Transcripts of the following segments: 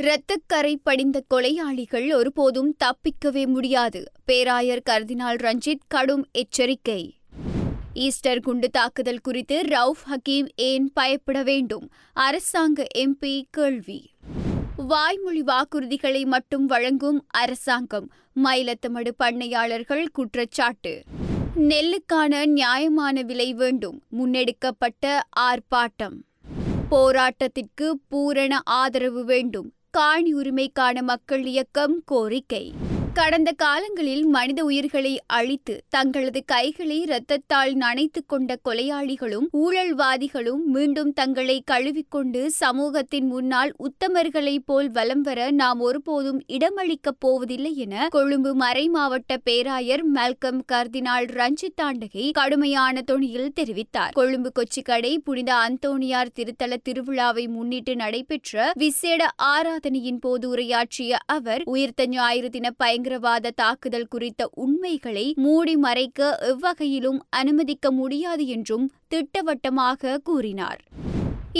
இரத்தக்கரை படிந்த கொலையாளிகள் ஒருபோதும் தப்பிக்கவே முடியாது. பேராயர் கர்தினால் ரஞ்சித் கடும் எச்சரிக்கை. ஈஸ்டர் குண்டு தாக்குதல் குறித்து ரவுஃப் ஹக்கீம் ஏன் பயப்பட வேண்டும்? அரசாங்க எம்பி கேள்வி. வாய்மொழி வாக்குறுதிகளை மட்டும் வழங்கும் அரசாங்கம், மயிலத்தமடு பண்ணையாளர்கள் குற்றச்சாட்டு. நெல்லுக்கான நியாயமான விலை வேண்டும், முன்னெடுக்கப்பட்ட ஆர்ப்பாட்டம். போராட்டத்திற்கு பூரண ஆதரவு வேண்டும், காணி உரிமைக்கான மக்கள் இயக்கம் கோரிக்கை. கடந்த காலங்களில் மனித உயிர்களை அழித்து தங்களது கைகளை இரத்தத்தால் நனைத்துக் கொண்ட கொலையாளிகளும் ஊழல்வாதிகளும் மீண்டும் தங்களை கழுவிக்கொண்டு சமூகத்தின் முன்னால் உத்தமர்களைப் போல் வலம் வர நாம் ஒருபோதும் இடமளிக்கப் போவதில்லை என கொழும்பு மறைமாவட்ட பேராயர் மால்கம் கர்தினால் ரஞ்சித் தாண்டகை கடுமையான தொனியில் தெரிவித்தார். கொழும்பு கொச்சிக்கடை புனித அந்தோணியார் திருத்தல திருவிழாவை முன்னிட்டு நடைபெற்ற விசேட ஆராதனையின் போது உரையாற்றிய அவர், உயிர்த்த ஞாயிறு தின பயங்கரவாத தாக்குதல் குறித்த உண்மைகளை மூடி மறைக்க எவ்வகையிலும் அனுமதிக்க முடியாது என்றும் திட்டவட்டமாக கூறினார்.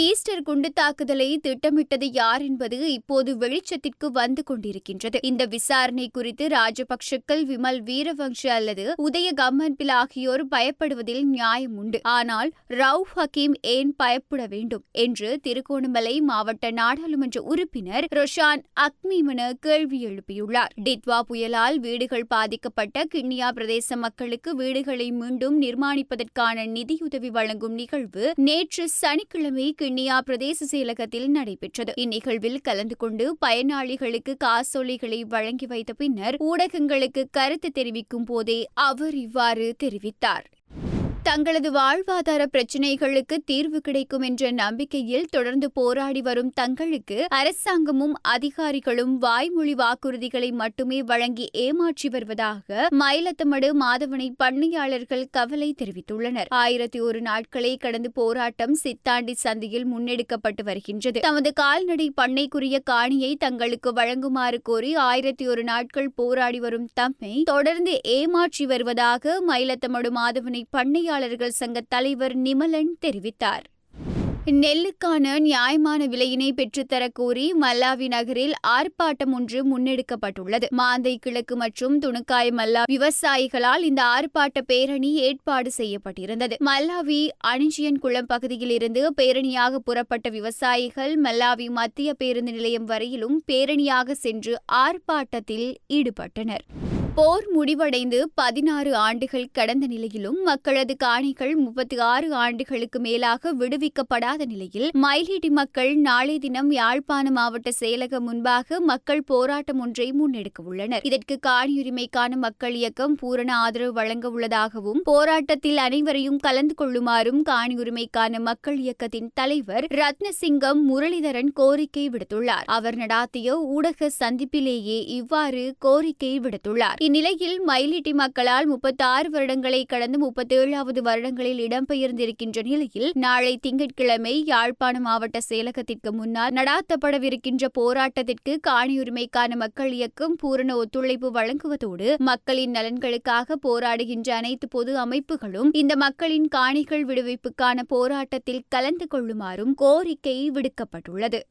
ஈஸ்டர் குண்டு தாக்குதலை திட்டமிட்டது யார் என்பது இப்போது வெளிச்சத்திற்கு வந்து கொண்டிருக்கின்றது. இந்த விசாரணை குறித்து ராஜபக்ஷக்கள், விமல் வீரவங்ச அல்லது உதய கம்மன்பில் ஆகியோர் பயப்படுவதில் நியாயம் உண்டு. ஆனால் ரவுஃப் ஹக்கீம் ஏன் பயப்பட வேண்டும் என்று திருகோணமலை மாவட்ட நாடாளுமன்ற உறுப்பினர் ரொஷான் அக்மீமன கேள்வி எழுப்பியுள்ளார். டிட்வா புயலால் வீடுகள் பாதிக்கப்பட்ட கிண்ணியா பிரதேச மக்களுக்கு வீடுகளை மீண்டும் நிர்மாணிப்பதற்கான நிதியுதவி வழங்கும் நிகழ்வு நேற்று சனிக்கிழமை கிண்ணியா பிரதேச செயலகத்தில் நடைபெற்றது. இந்நிகழ்வில் கலந்து கொண்டு பயனாளிகளுக்கு காசோலைகளை வழங்கி வைத்த பின்னர் ஊடகங்களுக்கு கருத்து தெரிவிக்கும் போதே அவர் இவ்வாறு தெரிவித்தார். தங்களது வாழ்வாதார பிரச்சினைகளுக்கு தீர்வு கிடைக்கும் என்ற நம்பிக்கையில் தொடர்ந்து போராடி வரும் தங்களுக்கு அரசாங்கமும் அதிகாரிகளும் வாய்மொழி வாக்குறுதிகளை மட்டுமே வழங்கி ஏமாற்றி வருவதாக மயிலத்தமடு மாதவனை பண்ணையாளர்கள் கவலை தெரிவித்துள்ளனர். 1001 நாட்களை கடந்து போராட்டம் சித்தாண்டி சந்தியில் முன்னெடுக்கப்பட்டு வருகின்றது. தமது கால்நடை பண்ணைக்குரிய காணியை தங்களுக்கு வழங்குமாறு கோரி 1001 நாட்கள் போராடி வரும் தம்மை தொடர்ந்து ஏமாற்றி வருவதாக மயிலத்தமடு மாதவனை பண்ணையாளர்கள் சங்க தலைவர் நிமலன் தெரிவித்தார். நெல்லுக்கான நியாயமான விலையினை பெற்றுத்தரக் கோரி மல்லாவி நகரில் ஆர்ப்பாட்டம் ஒன்று முன்னெடுக்கப்பட்டுள்ளது. மாந்தை கிழக்கு மற்றும் துணுக்காய் மல்லா விவசாயிகளால் இந்த ஆர்ப்பாட்ட பேரணி ஏற்பாடு செய்யப்பட்டிருந்தது. மல்லாவி அணிஞ்சியன் குளம் பகுதியில் இருந்து பேரணியாக புறப்பட்ட விவசாயிகள் மல்லாவி மத்திய பேருந்து நிலையம் வரையிலும் பேரணியாக சென்று ஆர்ப்பாட்டத்தில் ஈடுபட்டனர். போர் முடிவடைந்து 16 ஆண்டுகள் கடந்த நிலையிலும் மக்களது காணிகள் 36 ஆண்டுகளுக்கு மேலாக விடுவிக்கப்படாத நிலையில் மயிலிட்டி மக்கள் நாளை தினம் யாழ்ப்பாண மாவட்ட செயலகம் முன்பாக மக்கள் போராட்டம் ஒன்றை முன்னெடுக்க உள்ளனர். இதற்கு காணியுரிமைக்கான மக்கள் இயக்கம் பூரண ஆதரவு வழங்க உள்ளதாகவும் போராட்டத்தில் அனைவரையும் கலந்து கொள்ளுமாறும் காணியுரிமைக்கான மக்கள் இயக்கத்தின் தலைவர் ரத்னசிங்கம் முரளிதரன் கோரிக்கை விடுத்துள்ளார். அவர் நடாத்திய ஊடக சந்திப்பிலேயே இவ்வாறு கோரிக்கை விடுத்துள்ளார். இந்நிலையில் மயிலிட்டி மக்களால் 36 வருடங்களை கடந்து 37வது வருடங்களில் இடம்பெயர்ந்திருக்கின்ற நிலையில் நாளை திங்கட்கிழமை யாழ்ப்பாண மாவட்ட செயலகத்திற்கு முன்னால் நடாத்தப்படவிருக்கின்ற போராட்டத்திற்கு காணியுரிமைக்கான மக்கள் இயக்கம் பூரண ஒத்துழைப்பு வழங்குவதோடு மக்களின் நலன்களுக்காக போராடுகின்ற அனைத்து பொது அமைப்புகளும் இந்த மக்களின் காணிகள் விடுவிப்புக்கான போராட்டத்தில் கலந்து கொள்ளுமாறும் கோரிக்கை விடுக்கப்பட்டுள்ளது.